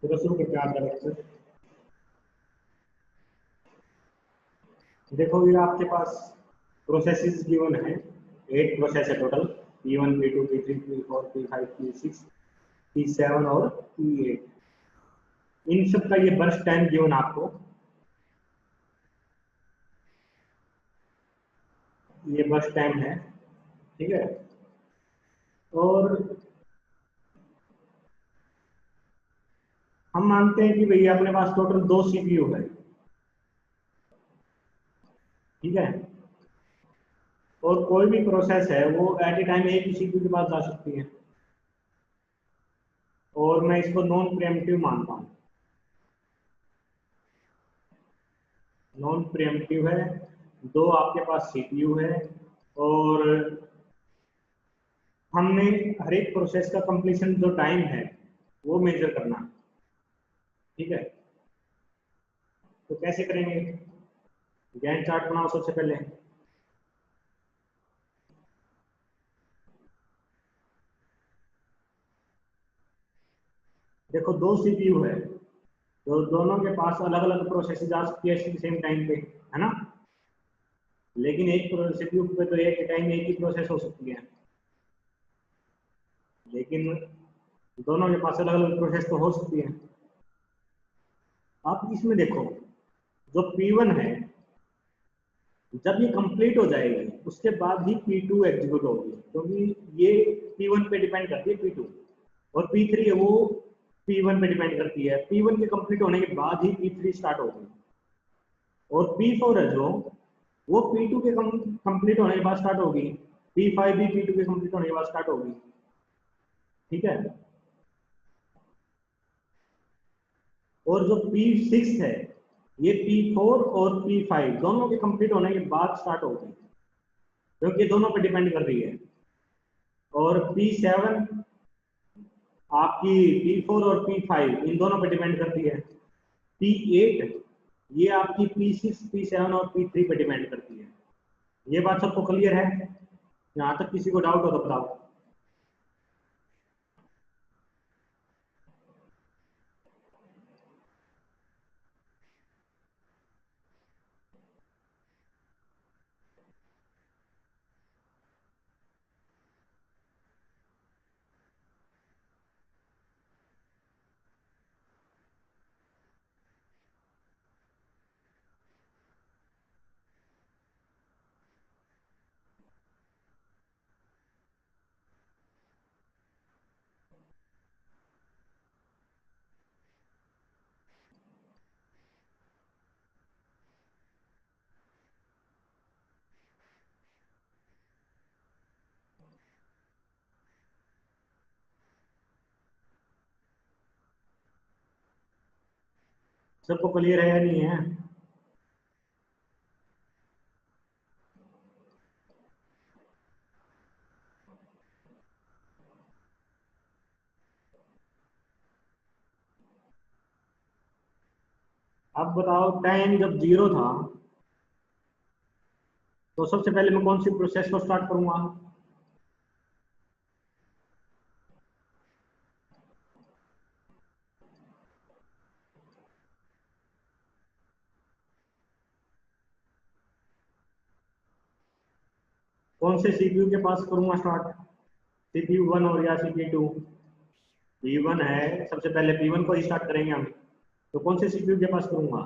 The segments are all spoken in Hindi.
चलो शुरू करते हैं आज का लेक्चर। देखो ये आपके पास प्रोसेसेस गिवन है, 8 प्रोसेस है total, P1 P2 P3 P4 P5 P6 P7 और P8। इन सब का ये बर्स्ट टाइम गिवन आपको, ये बर्स्ट टाइम है, ठीक है। और हम मानते हैं कि भैया अपने पास टोटल 2 CPU है, ठीक है। और कोई भी प्रोसेस है वो एट ए टाइम एक ही CPU के पास जा सकती है, और मैं इसको नॉन प्रिएम्प्टिव मानता हूँ। नॉन प्रिएम्प्टिव है, 2 आपके पास CPU है, और हमने हर एक प्रोसेस का कंप्लीशन जो टाइम है वो मेजर करना है, ठीक है। तो कैसे करेंगे? गैंट चार्ट बनाओ सबसे पहले। देखो 2 CPU है, तो दोनों के पास अलग अलग प्रोसेस जा सकती है सेम टाइम पे, है ना। लेकिन एक CPU पे तो एक टाइम एक ही प्रोसेस हो सकती है, लेकिन दोनों के पास अलग अलग प्रोसेस तो हो सकती है। आप इसमें देखो, जो P1 है जब ये कंप्लीट हो जाएगी उसके बाद ही P2 एग्जीक्यूट होगी, क्योंकि ये P1 पे डिपेंड करती है P2, और P3 है वो P1 पे डिपेंड करती है। P1 के कंप्लीट होने के बाद ही P3 स्टार्ट होगी, और P4 है जो वो P2 के कंप्लीट होने के बाद स्टार्ट होगी। P5 भी P2 के कंप्लीट होने के बाद स्टार्ट होगी, ठीक है। और जो P6 है ये P4 और P5 दोनों के कंप्लीट होने के बाद स्टार्ट होगी, क्योंकि ये दोनों पे डिपेंड कर रही है। और P7 आपकी P4 और P5 इन दोनों पे डिपेंड करती है। P8 ये आपकी P6 P7 और P3 पे डिपेंड करती है। ये बात सबको क्लियर है? यहाँ तक किसी को डाउट हो तो बताओ। सबको क्लियर है या नहीं है? अब बताओ, टाइम जब 0 था तो सबसे पहले मैं कौन सी प्रोसेस को स्टार्ट करूंगा? कौन से CPU के पास करूंगा स्टार्ट? CPU1 और या CPU2? P1 है, सबसे पहले P1 को ही स्टार्ट करेंगे हम, तो कौन से CPU के पास करूंगा?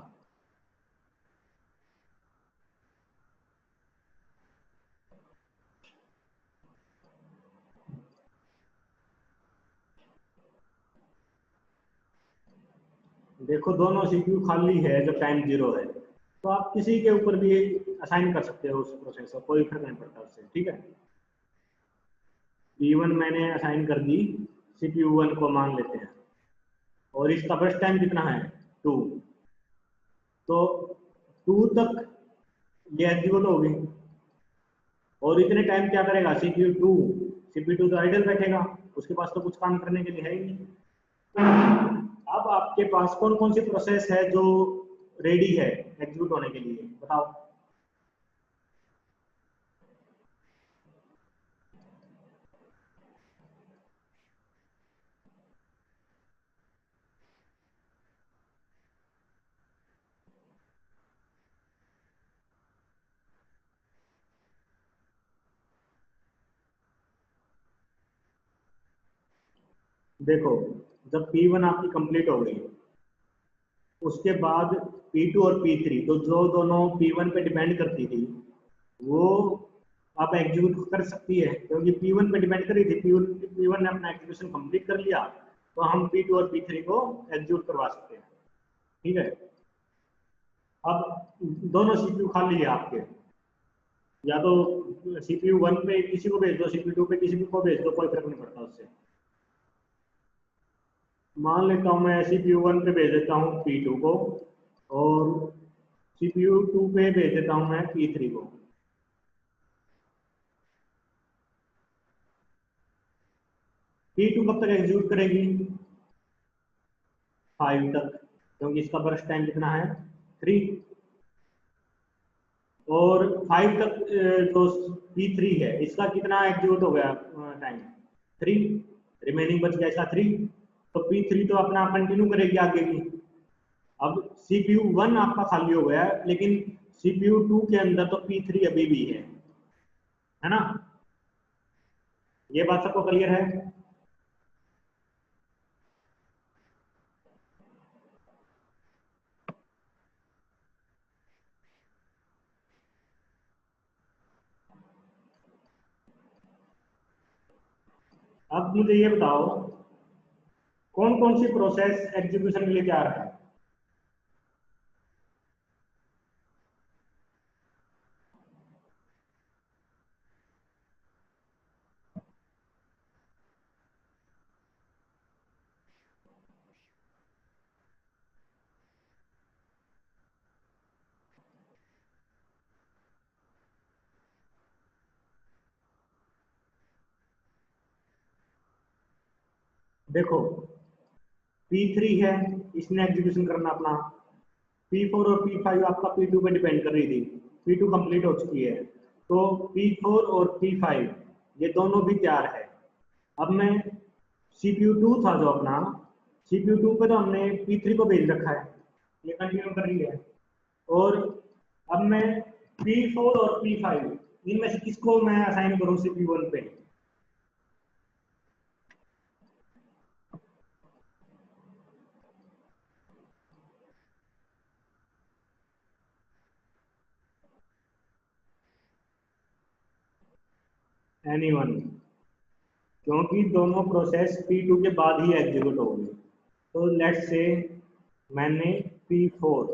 देखो दोनों CPU खाली है जब टाइम 0 है, तो आप किसी के ऊपर भी असाइन कर सकते हो उस प्रोसेस को, कोई फर्क नहीं पड़ता उससे, ठीक है। P1 मैंने असाइन कर दी, CPU1 को मान लेते हैं, और इसका फर्स्ट टाइम कितना है? 2। तो 2 तक ये एग्जीक्यूट होगी, और इतने टाइम क्या करेगा CPU2 तो आइडल बैठेगा, उसके पास तो कुछ काम करने के लिए है ही नहीं। अब आपके पास कौन कौन सी प्रोसेस है जो रेडी है एग्जीक्यूट होने के लिए, बताओ। देखो, जब P1 आपकी कंप्लीट हो गई, उसके बाद P2 और P3 तो जो दोनों P1 पे डिपेंड करती थी वो आप एग्जीक्यूट कर सकती है, क्योंकि P1 पे डिपेंड करी थी, P1 ने अपना एग्जीक्यूशन कंप्लीट कर लिया, तो हम P2 और P3 को एग्जीक्यूट करवा सकते हैं। ठीक है, अब दोनों सीपीयू खाली है आपके, या तो सीपीयू 1 पे किसी को भेज दो, सीपीयू 2 पे किसी को भेज दो, कोई फर्क नहीं पड़ता उससे। मान लेता हूँ मैं सीपीयू 1 पे भेज देता हूँ P2 को, और सीपीयू 2 पे भेज देता हूँ मैं P3 को। P2 कब तक एग्जीक्यूट करेगी? 5 तक, क्योंकि इसका बर्स्ट टाइम कितना है? 3। और 5 तक जो P3 है इसका कितना एग्जीक्यूट हो गया टाइम? 3। रिमेनिंग बच गया इसका 3, तो P3 तो अपना कंटिन्यू करेगी आगे भी। अब CPU 1 आपका खाली हो गया है, लेकिन CPU 2 के अंदर तो P3 अभी भी है ना? ये बात सबको क्लियर है? अब मुझे ये बताओ, कौन कौन सी प्रोसेस एग्जीक्यूशन के लिए तैयार है? देखो, P3 है, इसने एग्जीक्यूशन करना अपना। P4 और P5 आपका P2 पे डिपेंड कर रही थी, P2 कंप्लीट हो चुकी है, तो P4 और P5 ये दोनों भी तैयार है। अब मैं CPU 2 था जो अपना, CPU 2 पे तो हमने P3 को भेज रखा है, ये कंटिन्यू कर रही है। और अब मैं P4 और P5 इनमें से किसको मैं असाइन करूं CPU 1 पे? एनीवन, क्योंकि दोनों प्रोसेस P2 के बाद ही एग्जीक्यूट होगी। तो लेट्स से मैंने P4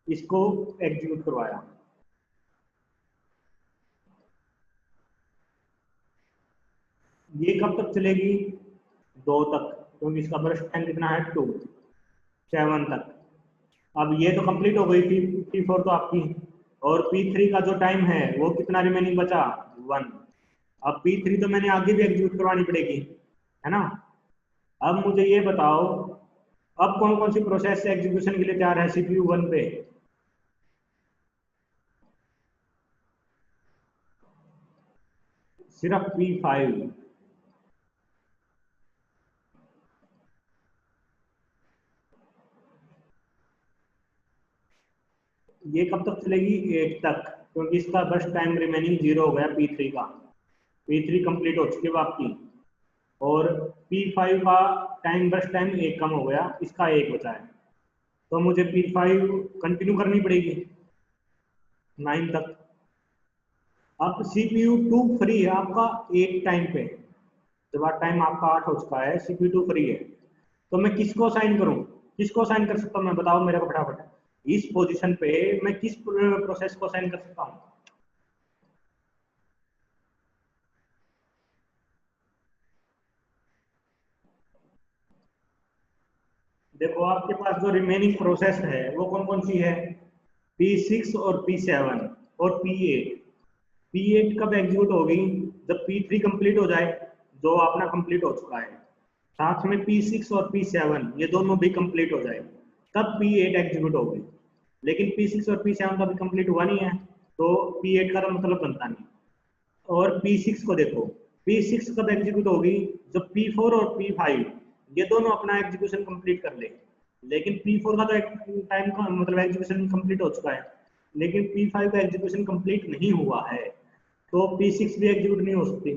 इसको एग्जीक्यूट करवाया, ये कब तक चलेगी? 2 तक, क्योंकि इसका बर्स्ट टाइम कितना है? 2। 7 तक। अब ये तो कंप्लीट हो गई थी P4 तो आपकी, और P3 का जो टाइम है वो कितना रिमेनिंग बचा? 1। अब P3 तो मैंने आगे भी एग्जीक्यूट करवानी पड़ेगी, है ना? अब मुझे ये बताओ, अब कौन कौन सी प्रोसेस एग्जीक्यूशन के लिए तैयार है CPU 1 पे? सिर्फ P5। ये कब तक चलेगी? 8 तक, क्योंकि इसका बस टाइम रिमेनिंग 0 हो गया P3 का। P3 कंप्लीट हो चुकी है आपकी, और P5 का टाइम बस टाइम 1 कम हो गया, इसका 1 बचा है, तो मुझे P5 कंटिन्यू करनी पड़ेगी 9 तक। अब CPU 2 फ्री है आपका 8 टाइम पे, जब टाइम आपका 8 हो चुका है, CPU 2 फ्री है, तो मैं किसको साइन करूं? किसको साइन कर सकता हूं मैं, बताओ मेरे को फटाफट। इस पोजीशन पे मैं किस प्रोसेस को साइन कर सकता हूं? देखो, आपके पास जो रिमेनिंग प्रोसेस है वो कौन कौन सी है? P6 और P7 और P8। P8 कब एग्जीक्यूट होगी? जब P3 कंप्लीट हो जाए, जो अपना कंप्लीट हो चुका है, साथ में P6 और P7 ये दोनों भी कंप्लीट हो जाए, तब P8 एग्जीक्यूट होगी। लेकिन P6 और P7 तो अभी कंप्लीट हुआ नहीं है, तो P8 का तो मतलब बनता नहीं। और P6 को देखो, P6 कब एग्जीक्यूट होगी? जब P4 और P5 ये दोनों अपना एग्जीक्यूशन कंप्लीट कर ले। लेकिन P4 का तो टाइम का मतलब एग्जीक्यूशन कंप्लीट हो चुका है, लेकिन P5 का एग्जीक्यूशन कंप्लीट नहीं हुआ है, तो P6 भी एग्जीक्यूट नहीं हो सकती।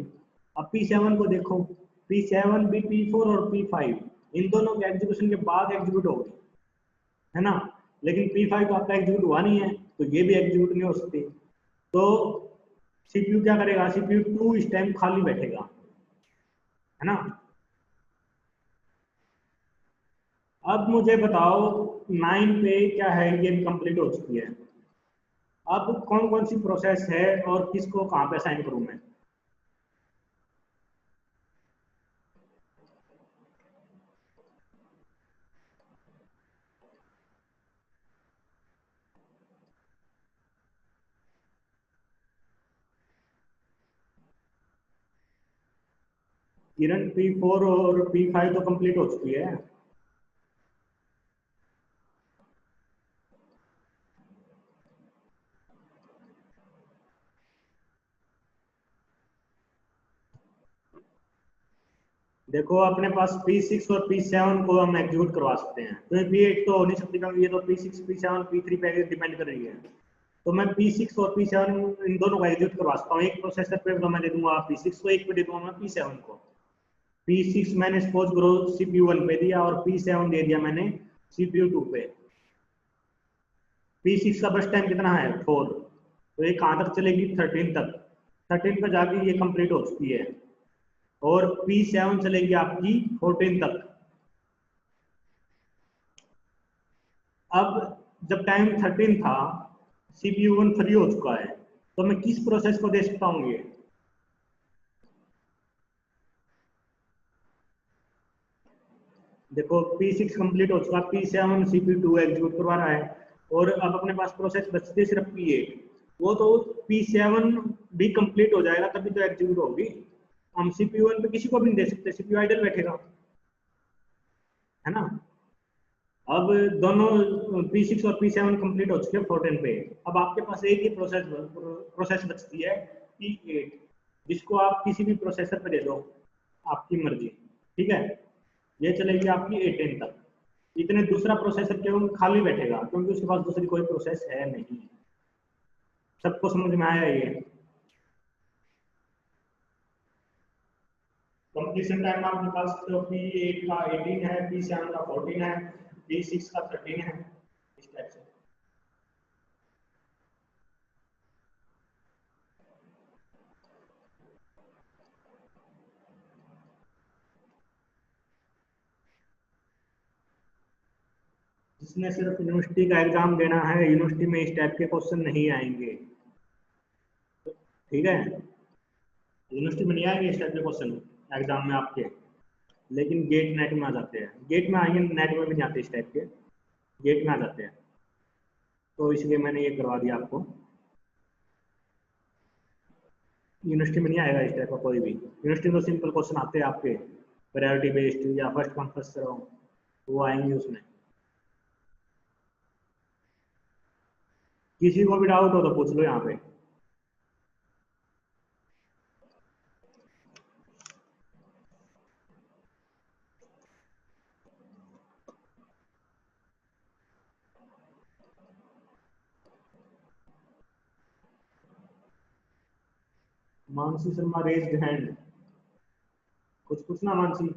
अब P7 को देखो, P7 भी P4 और P5 इन दोनों के एग्जीक्यूशन के बाद एग्जीक्यूट होगी, है ना। लेकिन P5 तो आपका एग्जीक्यूट हुआ नहीं है, तो ये भी एग्जीक्यूट नहीं हो सकती। तो सीपीयू क्या करेगा, सीपीयू 2 इस टाइम खाली बैठेगा, है ना। अब मुझे बताओ 9 पे क्या है, ये कंप्लीट हो चुकी है। अब कौन कौन सी प्रोसेस है और किसको कहाँ पे असाइन करूं मैं। किरण P4 और P5 तो कंप्लीट हो चुकी है। देखो अपने पास P6 और P7 को हम एग्जीक्यूट करवा सकते हैं, तो P8 तो हो नहीं सकती क्योंकि ये तो P6 P7 P3 पे डिपेंड कर रही है। तो मैं P6 और P7 इन दोनों को एग्जीक्यूट करवा सकता हूँ। एक प्रोसेसर पे तो मैं दे दूंगा P6 को, एक पे दे दूंगा मैं P7 को। P6 मैंने सपोज करो CPU1 पे दिया और P7 दे दिया मैंने CPU2 पे। P6 का बस टाइम कितना है 4, तो ये कहाँ तक चलेगी 13 तक। 13 पे जाके ये कंप्लीट हो चुकी है और P7 चलेगी आपकी 14 तक। अब जब टाइम 13 था, CPU1 फ्री हो चुका है, तो मैं किस प्रोसेस को दे सकता हूँ ये। देखो P6 कंप्लीट हो चुका, P7 CPU2 एग्जीक्यूट करवा रहा है और अब अपने पास प्रोसेस बचती है सिर्फ P8। वो तो P7 भी कंप्लीट हो जाएगा तभी तो एग्जीक्यूट होगी। हम CPU1 पे किसी को भी नहीं दे सकते, CPU आइडल बैठेगा, है ना। अब दोनों P6 और P7 कंप्लीट हो चुके हैं 14 पे। अब आपके पास एक ही प्रोसेस बचती है P8, जिसको आप किसी भी प्रोसेसर पे दे दो, आपकी मर्जी, ठीक है। ये चलेगी आपकी 18 तक। इतने दूसरा प्रोसेसर केवल खाली बैठेगा क्योंकि उसके पास दूसरी कोई प्रोसेस है नहीं। सबको समझ में आया ये। कंप्लीशन टाइम आप निकाल सकते हो, P8 का 18 है, P7 का 14 है, P6 का 13 है, इस टाइप से। जिसने सिर्फ यूनिवर्सिटी का एग्जाम देना है, यूनिवर्सिटी में इस टाइप के क्वेश्चन नहीं आएंगे, ठीक है। यूनिवर्सिटी में नहीं आएंगे इस टाइप के क्वेश्चन एग्जाम में आपके, लेकिन गेट नेट में आ जाते हैं। गेट में आएंगे, नेट में भी नहीं आते इस टाइप के, गेट में आ जाते हैं। तो इसलिए मैंने ये करवा दिया आपको। यूनिवर्सिटी में नहीं आएगा इस टाइप का कोई भी। यूनिवर्सिटी में सिंपल क्वेश्चन आते हैं आपके, प्रायोरिटी बेस्ड या फर्स्ट कम फर्स्ट सर्व, वो आएंगे उसमें। किसी को भी डाउट हो तो पूछ लो यहाँ पे। मानसी शर्मा रेज्ड हैंड, कुछ पूछना मानसी।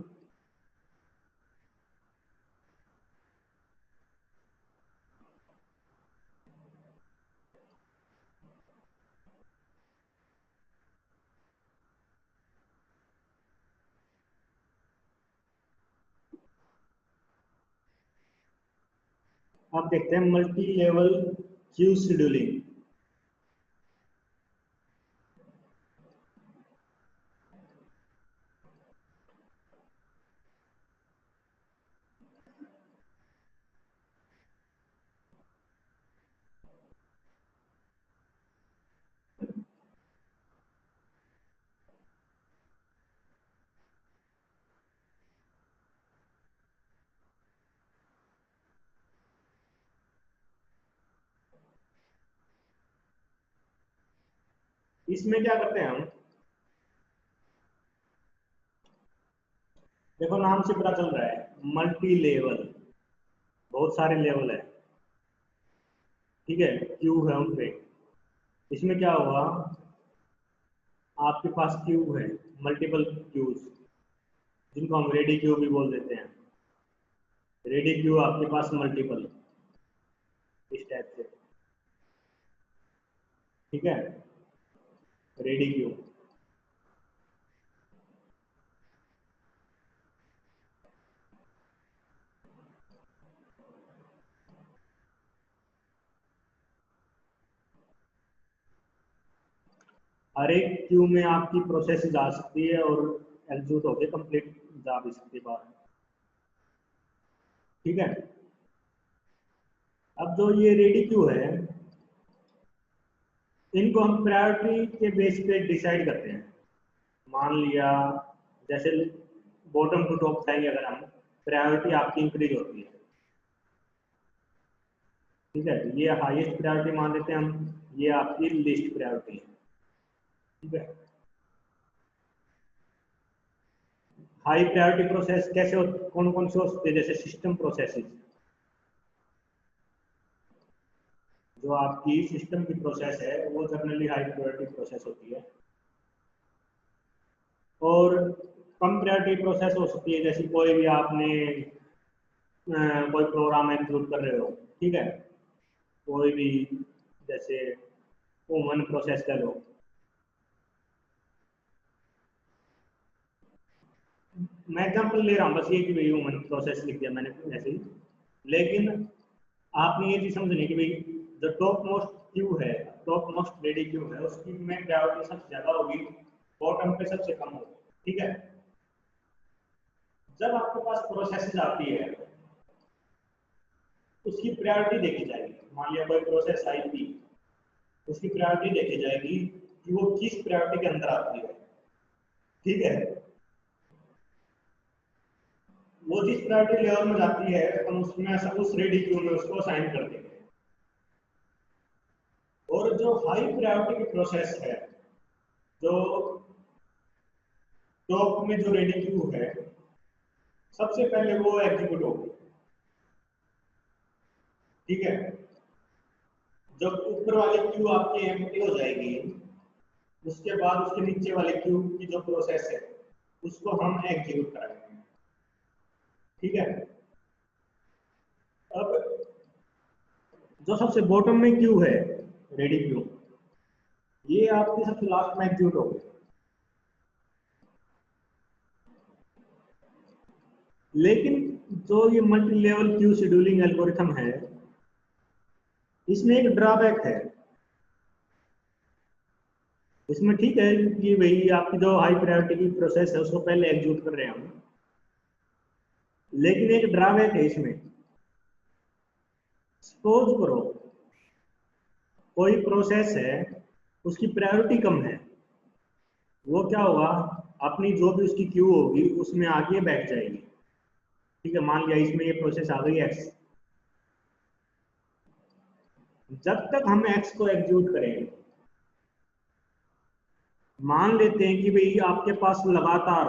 अब देखते हैं मल्टी लेवल क्यू शेड्यूलिंग। इसमें क्या करते हैं हम, देखो नाम से पता चल रहा है मल्टी लेवल, बहुत सारे लेवल है, ठीक है, क्यू है उन पे। इसमें क्या होगा, आपके पास क्यू है, मल्टीपल क्यूज, जिनको हम रेडी क्यू भी बोल देते हैं। रेडी क्यू आपके पास मल्टीपल इस टाइप से, ठीक है, रेडी क्यू। हर एक क्यू में आपकी प्रोसेस जा सकती है और एग्जीक्यूट होकर कंप्लीट जा भी सकती है बाहर, ठीक है। अब जो ये रेडी क्यू है, इनको हम प्रायोरिटी के बेस पे डिसाइड करते हैं। मान लिया जैसे बॉटम टू टॉप जाएंगे अगर हम, प्रायोरिटी आपकी इंक्रीज होती है, ठीक है। ये हाईएस्ट प्रायोरिटी मान लेते हैं हम, ये आपकी लिस्ट प्रायोरिटी है, ठीक है। हाई प्रायोरिटी प्रोसेस कैसे होती, कौन कौन से होते हैं, जैसे सिस्टम प्रोसेसेस, जो आपकी सिस्टम की प्रोसेस है वो जनरली हाई प्रायोरिटी प्रोसेस होती है। और कम प्रायोरिटी प्रोसेस हो सकती है, जैसे कोई भी आपने कोई प्रोग्राम एग्जीक्यूट कर रहे हो, ठीक है, कोई भी, जैसे कॉमन प्रोसेस कर लो, मैं एग्जांपल ले रहा हूँ बस ये कि भाई ह्यूमन प्रोसेस लिख दिया मैंने ऐसे ही। लेकिन आपने ये चीज समझनी कि भाई जो टॉप मोस्ट क्यू है, टॉप मोस्ट रेडी क्यू है, उसकी में प्रायोरिटी सबसे ज्यादा होगी, बॉटम पे सबसे कम होगी, ठीक है। जब आपके पास प्रोसेस आती है उसकी प्रायोरिटी देखी जाएगी। मान लिया कोई प्रोसेस आई थी, उसकी प्रायोरिटी देखी जाएगी कि वो किस प्रायोरिटी के अंदर आती है, ठीक है। वो जिस प्रायोरिटी लेवल में जाती है हम उसमें उस रेडी क्यू में उसको असाइन कर देंगे। और जो हाई प्रायोरिटी की प्रोसेस है, जो टॉप में जो रेडी क्यू है, सबसे पहले वो एग्जीक्यूट होगी, ठीक है। जब ऊपर वाली क्यू आपकी एम्प्टी हो जाएगी, उसके बाद उसके नीचे वाले क्यू की जो प्रोसेस है उसको हम एग्जीक्यूट कराएंगे, ठीक है। अब जो सबसे बॉटम में क्यू है, रेडी क्यू, ये आपकी सबसे लास्ट में एग्जीक्यूट होगी। लेकिन जो ये multi level queue scheduling algorithm है, इसमें एक ड्रॉबैक है। इसमें ठीक है कि भाई आपकी जो हाई प्रायोरिटी की प्रोसेस है उसको पहले एग्जीक्यूट कर रहे हैं हम, लेकिन एक ड्रॉबैक है इसमें। सपोज करो कोई प्रोसेस है, उसकी प्रायोरिटी कम है, वो क्या होगा, अपनी जो भी उसकी क्यू होगी उसमें आगे बैठ जाएगी, ठीक है। मान लिया इसमें ये प्रोसेस आ गई एक्स, जब तक हम एक्स को एग्जीक्यूट करेंगे, मान लेते हैं कि भाई आपके पास लगातार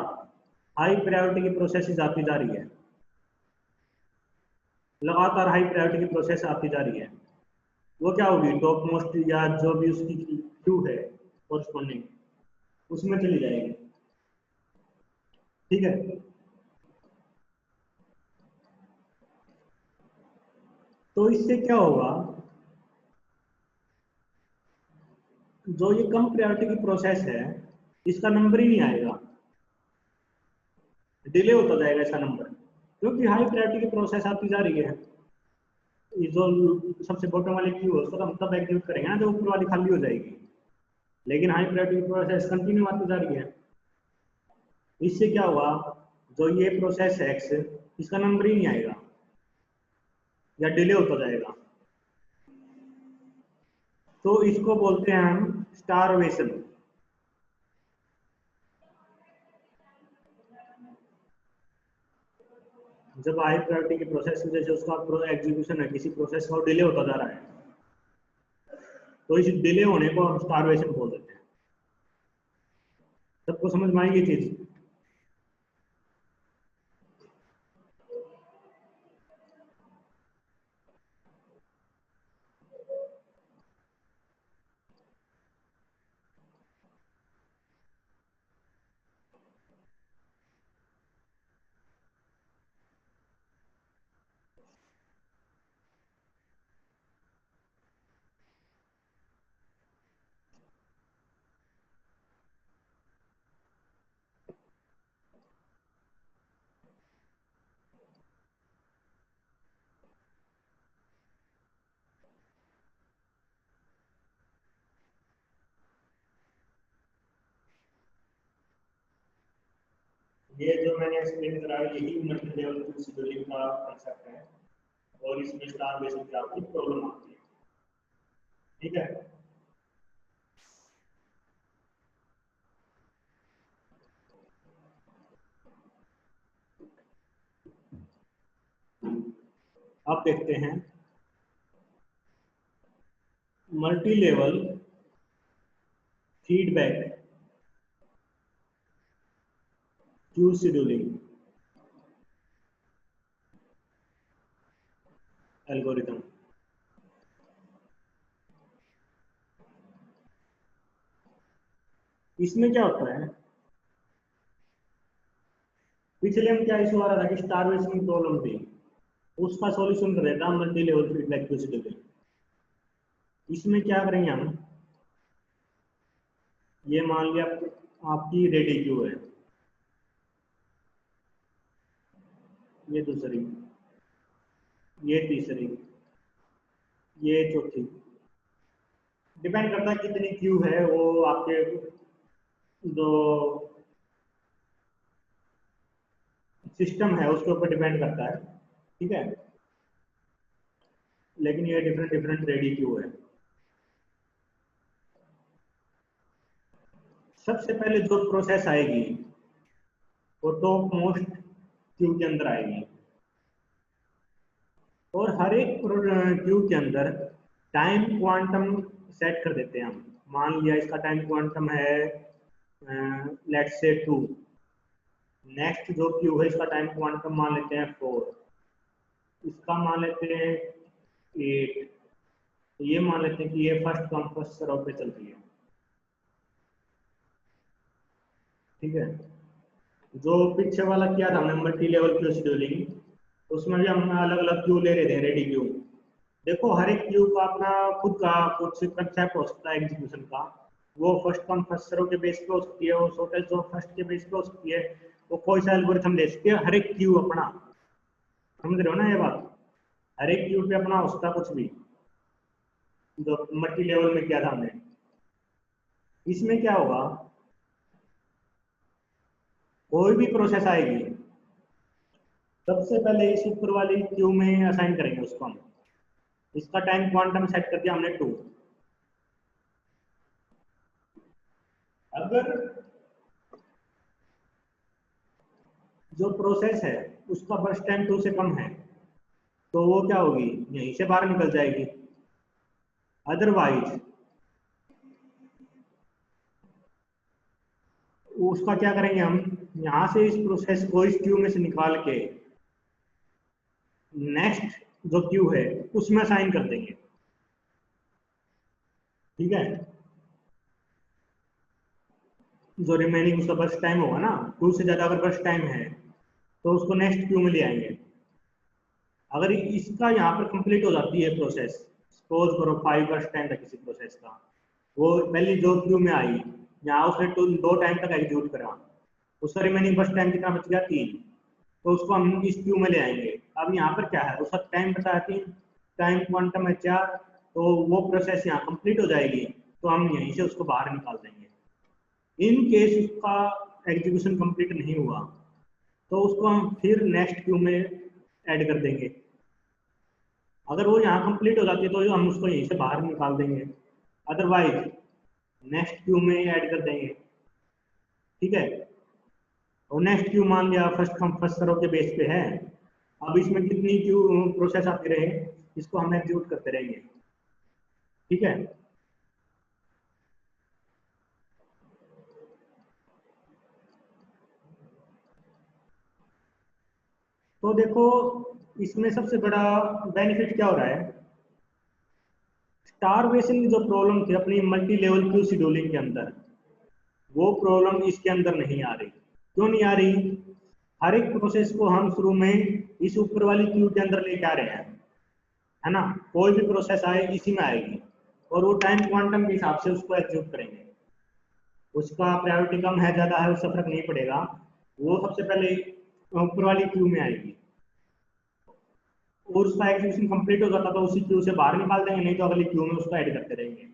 हाई प्रायोरिटी की प्रोसेस आती जा रही है, लगातार हाई प्रायोरिटी की प्रोसेस आती जा रही है, वो क्या होगी, टॉप मोस्ट या जो भी उसकी क्यू है कोरस्पॉन्डिंग, उसमें चली जाएगी, ठीक है। तो इससे क्या होगा, जो ये कम प्रायोरिटी की प्रोसेस है इसका नंबर ही नहीं आएगा, डिले होता जाएगा इसका नंबर, क्योंकि हाई प्रायोरिटी की प्रोसेस आती जा रही है। ये जो सबसे बॉटम वाली क्यू है उसको तो हम तब एग्जीक्यूट करेंगे ना जब ऊपर वाली खाली हो जाएगी, लेकिन हाई प्रायोरिटी की प्रोसेस कंटिन्यू आती जा रही है। इससे क्या हुआ, जो ये प्रोसेस है एक्स, इसका नंबर ही नहीं आएगा या डिले होता जाएगा। तो इसको बोलते हैं हम स्टारवेशन। जब हाई प्रायोरिटी की प्रोसेस की वजह से उसका एग्जीक्यूशन है किसी प्रोसेस का डिले होता जा रहा है, तो इस डिले होने को हम स्टारवेशन बोल देते हैं। सबको समझ में आएगी चीज। ये जो मैंने एक्सप्लेन करा यही मल्टी लेवल क्यू शेड्यूलिंग का कंसेप्ट है और इसमें स्टार बेसिस की आपकी प्रॉब्लम आती है। ठीक है, अब देखते हैं multi level feedback queue scheduling algorithm. इसमें क्या होता है, पिछले हम क्या इशू आ रहा था कि स्टारवेशन की प्रॉब्लम थी, उसका सॉल्यूशन कर देता multi level feedback queue scheduling. इसमें क्या करेंगे हम, ये मान लिया आपकी रेडी क्यू है, ये दूसरी, ये तीसरी, ये चौथी, डिपेंड करता है कितनी क्यू है, वो आपके जो सिस्टम है उसके ऊपर डिपेंड करता है। ठीक है, लेकिन ये डिफरेंट डिफरेंट रेडी क्यू है। सबसे पहले जो प्रोसेस आएगी वो टॉप मोस्ट क्यू के अंदर आएगी, और हर एक क्यू के अंदर टाइम क्वांटम सेट कर देते हैं हम। मान लिया इसका टाइम क्वांटम है लेट्स से 2, नेक्स्ट जो क्यू है इसका टाइम क्वांटम मान लेते हैं 4, इसका मान लेते हैं 8, ये मान लेते हैं कि ये फर्स्ट कम फर्स्ट सर्व पे चल रही है। ठीक है, जो पीछे वाला किया था हमने मल्टी लेवल क्यू शेड्यूलिंग, उसमें भी हम अलग अलग क्यू ले रहे थे रेडी क्यू। देखो हर एक क्यू का अपना खुद का कुछ कंसेप्ट हो सकता है एग्जीक्यूशन का, वो फर्स्ट कम फर्स्ट सर्व के बेस पे हो सकती है, वो शॉर्टेस्ट जो फर्स्ट के बेस पे हो सकती है, वो कोई सा एल्गोरिथम ले सकती है। हर एक क्यू अपना, समझ रहे हो ना ये बात, हर एक क्यू पे अपना हो सकता कुछ भी, जो मल्टी लेवल में किया था हमने। इसमें क्या होगा, कोई भी प्रोसेस आएगी सबसे पहले इस ऊपर वाली क्यू में असाइन करेंगे उसको हम, इसका टाइम क्वांटम सेट कर दिया हमने 2। अगर जो प्रोसेस है उसका बर्स्ट टाइम 2 से कम है तो वो क्या होगी, यहीं से बाहर निकल जाएगी। अदरवाइज उसका क्या करेंगे हम, यहां से इस प्रोसेस को इस क्यू में से निकाल के नेक्स्ट जो क्यू है उसमें असाइन कर देंगे। ठीक है, जो रिमेनिंग उसका बर्स्ट टाइम होगा ना, 2 से ज्यादा अगर बर्स्ट टाइम है तो उसको नेक्स्ट क्यू में ले आएंगे। अगर इसका यहाँ पर कंप्लीट हो जाती है प्रोसेस, सपोज करो 5 बर्स्ट टाइम था किसी प्रोसेस का, वो पहली जो क्यू में आई, यहाँ उसने 2 टाइम तक एग्जीक्यूट करा, उसका रिमेनिंग बर्स्ट टाइम कितना बच गया 3, तो उसको हम इस क्यू में ले आएंगे। अब यहाँ पर क्या है, उसका टाइम बताया 3, टाइम क्वांटम है 4, तो वो प्रोसेस यहाँ कंप्लीट हो जाएगी, तो हम यहीं से उसको बाहर निकाल देंगे। इन केस उसका एग्जीक्यूशन कंप्लीट नहीं हुआ तो उसको हम फिर नेक्स्ट क्यू में ऐड कर देंगे। अगर वो यहाँ कंप्लीट हो जाती है तो हम उसको यहीं से बाहर निकाल देंगे, अदरवाइज नेक्स्ट क्यू में ऐड कर देंगे। ठीक है, और नेक्स्ट क्यू मान लिया फर्स्ट कम फर्स्ट सर्व के बेस पे है, अब इसमें कितनी क्यू प्रोसेस आती रहे इसको हम एग्जीक्यूट करते रहेंगे। ठीक है, तो देखो इसमें सबसे बड़ा बेनिफिट क्या हो रहा है, स्टारवेशन की जो प्रॉब्लम थी अपनी मल्टी लेवल क्यू शेड्यूलिंग के अंदर, वो प्रॉब्लम इसके अंदर नहीं आ रही। क्यों नहीं आ रही, हर एक प्रोसेस को हम शुरू में इस ऊपर वाली क्यू के अंदर लेके आ रहे हैं, है ना, कोई भी प्रोसेस आए इसी में आएगी, और वो टाइम क्वांटम के हिसाब से उसको एग्जीक्यूट करेंगे। उसका प्रायोरिटी कम है ज्यादा है उससे फर्क नहीं पड़ेगा, वो सबसे पहले ऊपर वाली क्यू में आएगी, और उसका एग्जीक्यूशन कंप्लीट हो जाता तो उसी क्यू से बाहर निकाल देंगे, नहीं तो अगली क्यू में उसको ऐड करते रहेंगे।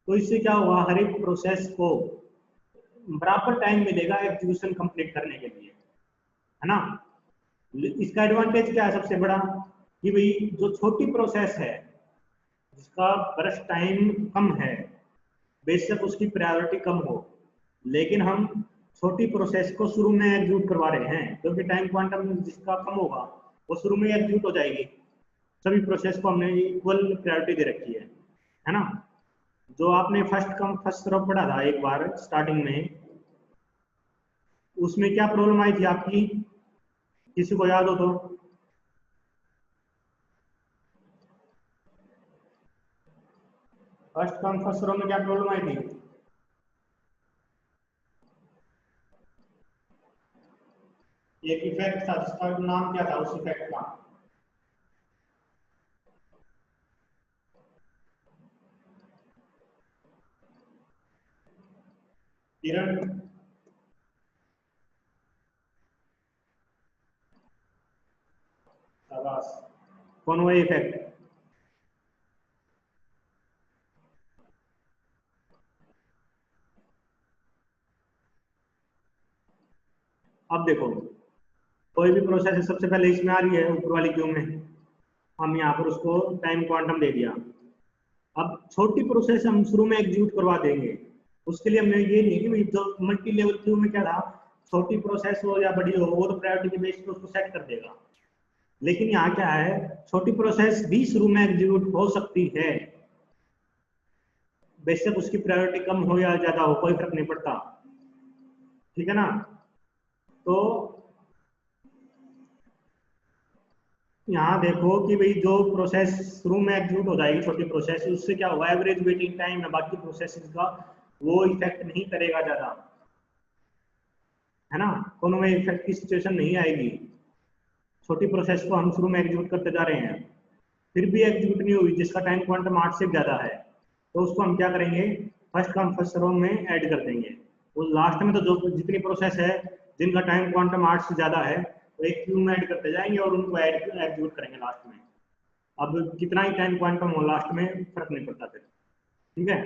तो इससे क्या होगा, हर एक प्रोसेस को बराबर टाइम मिलेगा एग्जीक्यूशन कंप्लीट करने के लिए। है ना। इसका एडवांटेज क्या है सबसे बड़ा, कि भाई जो छोटी प्रोसेस है जिसका बर्स्ट टाइम कम है, बेशक उसकी प्रायोरिटी कम हो, लेकिन हम छोटी प्रोसेस को शुरू में एग्जीक्यूट करवा रहे हैं, क्योंकि टाइम क्वांटम जिसका कम होगा वो शुरू में एग्जीक्यूट हो जाएगी। सभी प्रोसेस को हमने इक्वल प्रायोरिटी दे रखी है ना। जो आपने फर्स्ट कम फर्स्ट सर्व पढ़ा था एक बार स्टार्टिंग में, उसमें क्या प्रॉब्लम आई थी आपकी, किसी को याद हो तो? फर्स्ट कम फर्स्ट सर्व में क्या प्रॉब्लम आई थी? एक इफेक्ट था जिसका नाम क्या था उस इफेक्ट का? किरण, शाबाश। कौन हुआ इफेक्ट? अब देखो, कोई भी प्रोसेस है सबसे पहले इसमें आ रही है ऊपर वाली क्यू में, हम यहाँ पर उसको टाइम क्वांटम दे दिया। अब छोटी प्रोसेस हम शुरू में एग्जीक्यूट करवा देंगे, उसके लिए हमें ये नहीं कि भाई जो मल्टी लेवल क्यू में क्या था, छोटी प्रोसेस हो या बड़ी हो वो तो प्रायोरिटी के बेस पे उसको सेट कर देगा। लेकिन यहाँ क्या है, छोटी प्रोसेस भी शुरू में एग्जीक्यूट हो सकती है, बेशक उसकी प्रायोरिटी कम हो या ज्यादा हो, कोई फर्क नहीं पड़ता। ठीक है ना। तो यहाँ देखो कि भाई जो प्रोसेस शुरू में एग्जीक्यूट हो जाएगी छोटी प्रोसेस, उससे क्या होगा, एवरेज वेटिंग टाइम है बाकी प्रोसेसेस का वो इफेक्ट नहीं करेगा ज्यादा, है ना। दोनों में इफेक्ट की सिचुएशन नहीं आएगी। छोटी प्रोसेस को हम शुरू में एग्जीक्यूट करते जा रहे हैं, फिर भी एग्जीक्यूट नहीं हुई जिसका टाइम क्वांटम 8 से ज्यादा है, तो उसको हम क्या करेंगे, फर्स्ट कम फर्स्ट सर्व में ऐड कर देंगे। वो लास्ट में तो जो जितनी प्रोसेस है जिनका टाइम क्वांटम 8 से ज्यादा है, वो एक क्यू में ऐड करते जाएंगे और उनको ऐड एग्जीक्यूट करेंगे लास्ट में। अब कितना ही टाइम क्वांटम हो लास्ट में फर्क नहीं पड़ता फिर। ठीक है।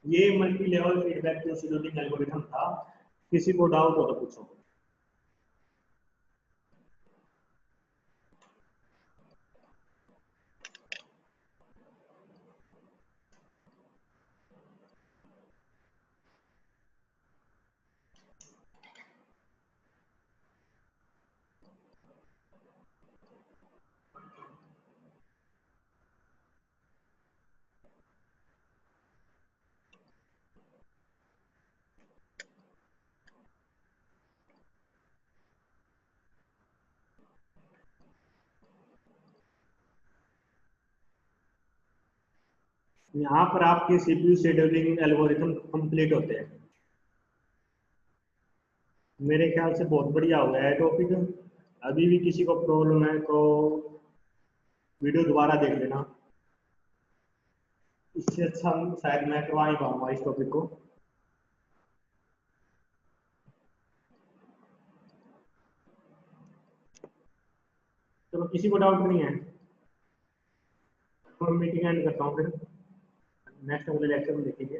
ये मल्टी लेवल फीडबैक जो शेड्यूलिंग एल्गोरिथम था, किसी को डाउट हो तो पूछो। यहाँ पर आपके सीपीयू शेड्यूलिंग एल्गोरिथम कंप्लीट होते हैं। मेरे ख्याल से बहुत बढ़िया हो गया है टॉपिक। अभी भी किसी को प्रॉब्लम है तो वीडियो दोबारा देख लेना। इससे अच्छा शायद मैं करवा नहीं पाऊंगा इस टॉपिक को। चलो, किसी को डाउट नहीं है तो मीटिंग एंड करता हूँ, फिर नेक्स्ट अगले लेक्चर में देखेंगे।